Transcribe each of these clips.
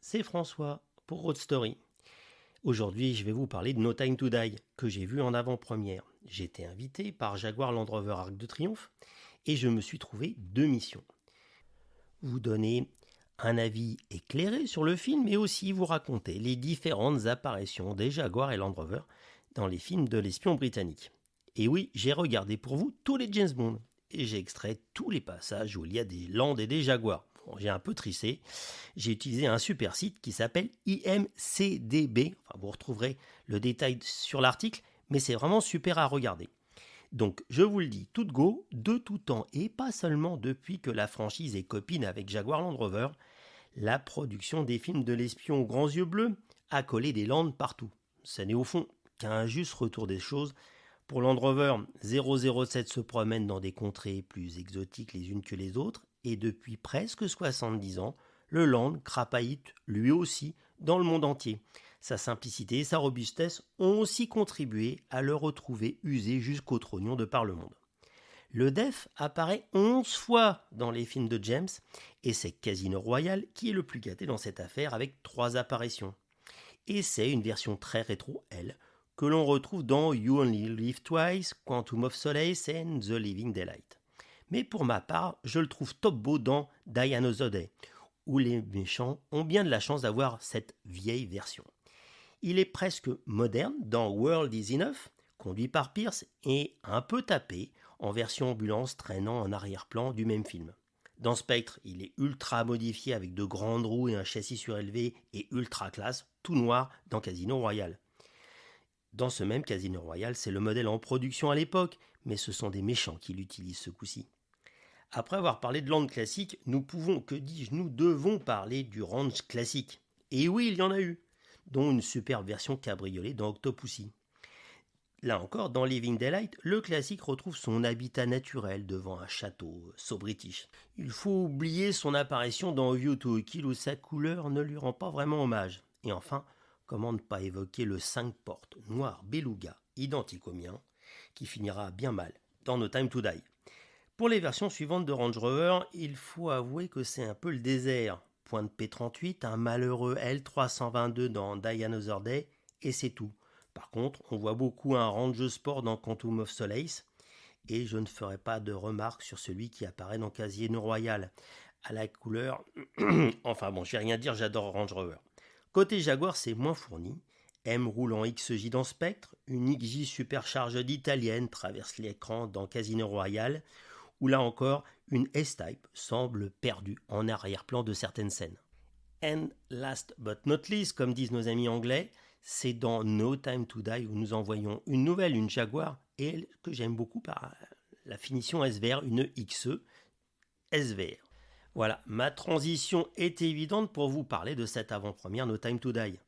c'est François pour Road Story. Aujourd'hui, je vais vous parler de No Time to Die, que j'ai vu en avant-première. J'ai été invité par Jaguar Land Rover Arc de Triomphe et je me suis trouvé deux missions. Vous donner un avis éclairé sur le film et aussi vous raconter les différentes apparitions des Jaguar et Land Rover dans les films de l'espion britannique. Et oui, j'ai regardé pour vous tous les James Bond et j'ai extrait tous les passages où il y a des Land et des Jaguars. Bon, j'ai un peu tricé. J'ai utilisé un super site qui s'appelle IMCDB. Enfin, vous retrouverez le détail sur l'article, mais c'est vraiment super à regarder. Donc, je vous le dis, tout go, de tout temps, et pas seulement depuis que la franchise est copine avec Jaguar Land Rover, la production des films de l'espion aux grands yeux bleus a collé des Land partout. Ce n'est au fond qu'un juste retour des choses. Pour Land Rover, 007 se promène dans des contrées plus exotiques les unes que les autres, et depuis presque 70 ans, le Land crapahite lui aussi dans le monde entier. Sa simplicité et sa robustesse ont aussi contribué à le retrouver usé jusqu'au trognon de par le monde. Le DEF apparaît 11 fois dans les films de James, et c'est Casino Royale qui est le plus gâté dans cette affaire avec 3 apparitions. Et c'est une version très rétro, elle, que l'on retrouve dans You Only Live Twice, Quantum of Solace et The Living Daylight. Mais pour ma part, je le trouve top beau dans Die Another Day, où les méchants ont bien de la chance d'avoir cette vieille version. Il est presque moderne dans World is Enough, conduit par Pierce, et un peu tapé en version ambulance traînant en arrière-plan du même film. Dans Spectre, il est ultra modifié avec de grandes roues et un châssis surélevé et ultra classe, tout noir dans Casino Royale. Dans ce même Casino Royale, c'est le modèle en production à l'époque, mais ce sont des méchants qui l'utilisent ce coup-ci. Après avoir parlé de Land classique, nous devons parler du Range classique. Et oui, il y en a eu, dont une superbe version cabriolet dans Octopussy. Là encore, dans Living Daylight, le classique retrouve son habitat naturel devant un château so british. Il faut oublier son apparition dans A View to a Kill où sa couleur ne lui rend pas vraiment hommage. Et enfin, comment ne pas évoquer le 5 portes noir beluga, identique au mien, qui finira bien mal dans No Time to Die. Pour les versions suivantes de Range Rover, il faut avouer que c'est un peu le désert. Point de P38, un malheureux L322 dans Die Another Day, et c'est tout. Par contre, on voit beaucoup un Range Sport dans Quantum of Solace, et je ne ferai pas de remarques sur celui qui apparaît dans Casino Royale, à la couleur... enfin bon, je vais rien dire, j'adore Range Rover. Côté Jaguar, c'est moins fourni. M roule en XJ dans Spectre, une XJ supercharged italienne traverse l'écran dans Casino Royale, où là encore, une S-Type semble perdue en arrière-plan de certaines scènes. And last but not least, comme disent nos amis anglais, c'est dans No Time to Die où nous envoyons une Jaguar, et que j'aime beaucoup par la finition SVR, une XE SVR. Voilà, ma transition est évidente pour vous parler de cette avant-première No Time to Die.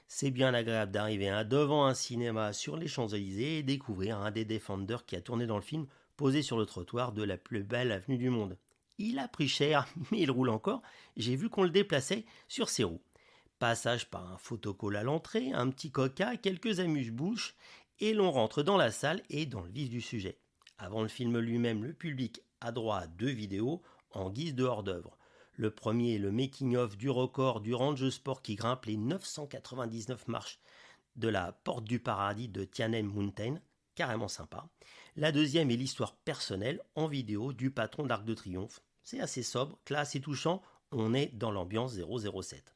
C'est bien agréable d'arriver devant un cinéma sur les Champs-Élysées et découvrir un des Defenders qui a tourné dans le film posé sur le trottoir de la plus belle avenue du monde. Il a pris cher, mais il roule encore. J'ai vu qu'on le déplaçait sur ses roues. Passage par un photocall à l'entrée, un petit coca, quelques amuse-bouches, et l'on rentre dans la salle et dans le vif du sujet. Avant le film lui-même, le public a droit à 2 vidéos en guise de hors-d'œuvre. Le premier est le making-of du record du Range Sport qui grimpe les 999 marches de la Porte du Paradis de Tianmen Mountain, carrément sympa. La deuxième est l'histoire personnelle en vidéo du patron d'Arc de Triomphe. C'est assez sobre, classe et touchant, on est dans l'ambiance 007.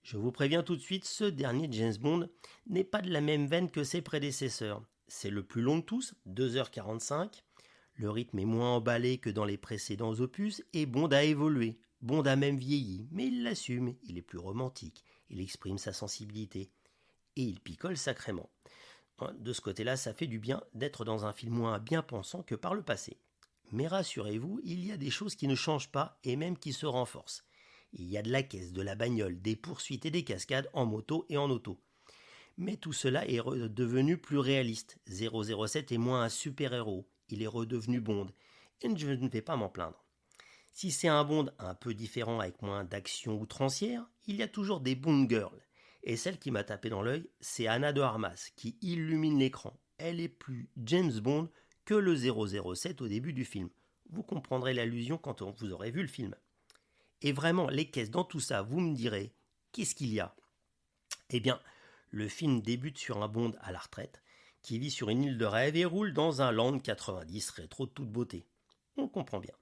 Je vous préviens tout de suite, ce dernier James Bond n'est pas de la même veine que ses prédécesseurs. C'est le plus long de tous, 2h45. Le rythme est moins emballé que dans les précédents opus et Bond a évolué. Bond a même vieilli, mais il l'assume, il est plus romantique, il exprime sa sensibilité et il picole sacrément. De ce côté-là, ça fait du bien d'être dans un film moins bien pensant que par le passé. Mais rassurez-vous, il y a des choses qui ne changent pas et même qui se renforcent. Il y a de la caisse, de la bagnole, des poursuites et des cascades en moto et en auto. Mais tout cela est redevenu plus réaliste. 007 est moins un super-héros, il est redevenu Bond. Et je ne vais pas m'en plaindre. Si c'est un Bond un peu différent avec moins d'action outrancière, il y a toujours des Bond Girls. Et celle qui m'a tapé dans l'œil, c'est Anna de Armas, qui illumine l'écran. Elle est plus James Bond que le 007 au début du film. Vous comprendrez l'allusion quand vous aurez vu le film. Et vraiment, les caisses dans tout ça, vous me direz, qu'est-ce qu'il y a? Eh bien, le film débute sur un Bond à la retraite qui vit sur une île de rêve et roule dans un Land 90 rétro de toute beauté. On comprend bien.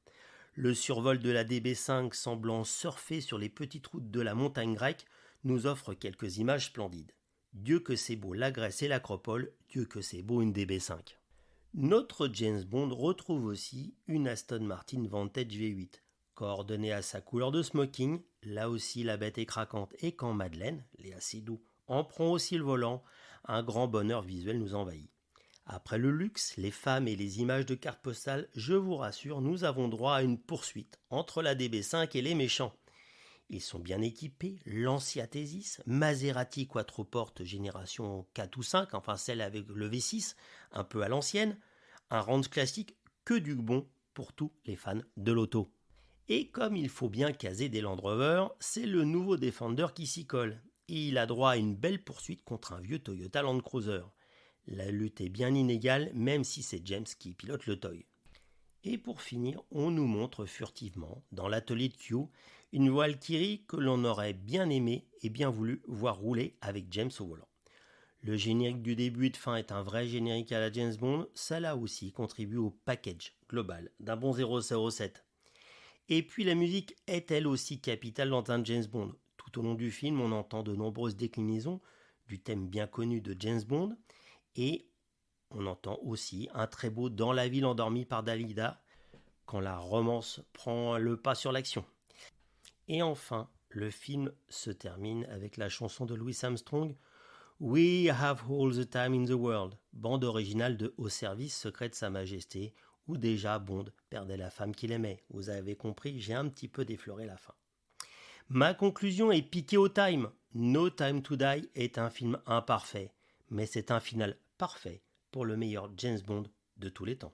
Le survol de la DB5 semblant surfer sur les petites routes de la montagne grecque nous offre quelques images splendides. Dieu que c'est beau la Grèce et l'Acropole, Dieu que c'est beau une DB5. Notre James Bond retrouve aussi une Aston Martin Vantage V8. Coordonnée à sa couleur de smoking, là aussi la bête est craquante et quand Madeleine, les assez doux, en prend aussi le volant, un grand bonheur visuel nous envahit. Après le luxe, les femmes et les images de cartes postales, je vous rassure, nous avons droit à une poursuite entre la DB5 et les méchants. Ils sont bien équipés, Lancia Thesis, Maserati Quattroporte génération 4 ou 5, enfin celle avec le V6, un peu à l'ancienne, un range classique, que du bon pour tous les fans de l'auto. Et comme il faut bien caser des Land Rover, c'est le nouveau Defender qui s'y colle. Et il a droit à une belle poursuite contre un vieux Toyota Land Cruiser. La lutte est bien inégale, même si c'est James qui pilote le toy. Et pour finir, on nous montre furtivement, dans l'atelier de Q, une Valkyrie que l'on aurait bien aimé et bien voulu voir rouler avec James au volant. Le générique du début et de fin est un vrai générique à la James Bond, ça là aussi contribue au package global d'un bon 007. Et puis la musique est elle aussi capitale dans un James Bond. Tout au long du film, on entend de nombreuses déclinaisons du thème bien connu de James Bond et on entend aussi un très beau Dans la ville endormie par Dalida quand la romance prend le pas sur l'action. Et enfin, le film se termine avec la chanson de Louis Armstrong We Have All the Time in the World, bande originale de Au service secret de Sa Majesté, où déjà Bond perdait la femme qu'il aimait. Vous avez compris, j'ai un petit peu défloré la fin. Ma conclusion est piquée au time. No Time to Die est un film imparfait, mais c'est un final parfait pour le meilleur James Bond de tous les temps.